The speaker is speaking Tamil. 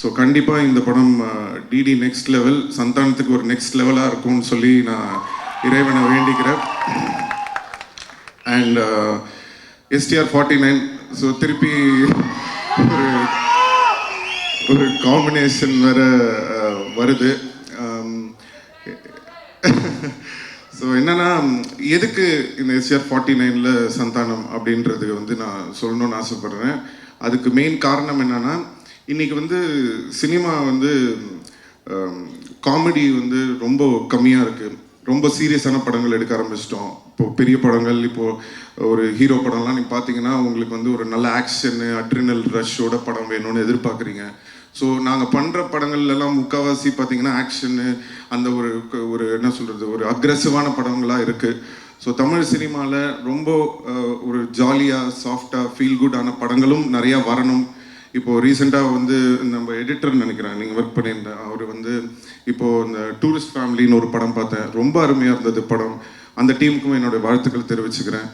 ஸோ கண்டிப்பாக இந்த படம் டிடி நெக்ஸ்ட் லெவல், சந்தானத்துக்கு ஒரு நெக்ஸ்ட் லெவலாக இருக்கும்னு சொல்லி நான் இறைவனை வேண்டிக்கிறேன். அண்ட் எஸ்டிஆர் 49, ஸோ திருப்பி ஒரு காம்பினேஷன் வேற வருது. ஸோ என்னன்னா, எதுக்கு இந்த எஸ்டிஆர் 49ல் சந்தானம் அப்படின்றது வந்து நான் சொல்லணும்னு ஆசைப்படுறேன். அதுக்கு மெயின் காரணம் என்னன்னா, இன்றைக்கி வந்து சினிமா வந்து காமெடி வந்து ரொம்ப கம்மியாக இருக்குது. ரொம்ப சீரியஸான படங்கள் எடுக்க ஆரம்பிச்சிட்டோம். இப்போது பெரிய படங்கள், இப்போது ஒரு ஹீரோ படம்லாம் நீங்கள் பார்த்தீங்கன்னா உங்களுக்கு வந்து ஒரு நல்ல ஆக்ஷனு, அட்ரினல் ரஷ்ஷோட படம் வேணும்னு எதிர்பார்க்குறீங்க. ஸோ நாங்கள் பண்ணுற படங்கள்லாம் முக்கால்வாசி பார்த்தீங்கன்னா ஆக்ஷனு, அந்த ஒரு என்ன சொல்கிறது, ஒரு அக்ரெசிவான படங்களாக இருக்குது. ஸோ தமிழ் சினிமாவில் ரொம்ப ஒரு ஜாலியாக, சாஃப்டாக, ஃபீல் குட்டான படங்களும் நிறையா வரணும். இப்போது ரீசெண்டாக வந்து நம்ம எடிட்டர்னு நினைக்கிறேன், நீங்கள் ஒர்க் பண்ணியிருந்தேன், அவர் வந்து இப்போது இந்த டூரிஸ்ட் ஃபேமிலின்னு ஒரு படம் பார்த்தேன். ரொம்ப அருமையாக இருந்தது படம். அந்த டீமுக்கும் என்னுடைய வாழ்த்துக்கள் தெரிவிச்சுக்கிறேன்.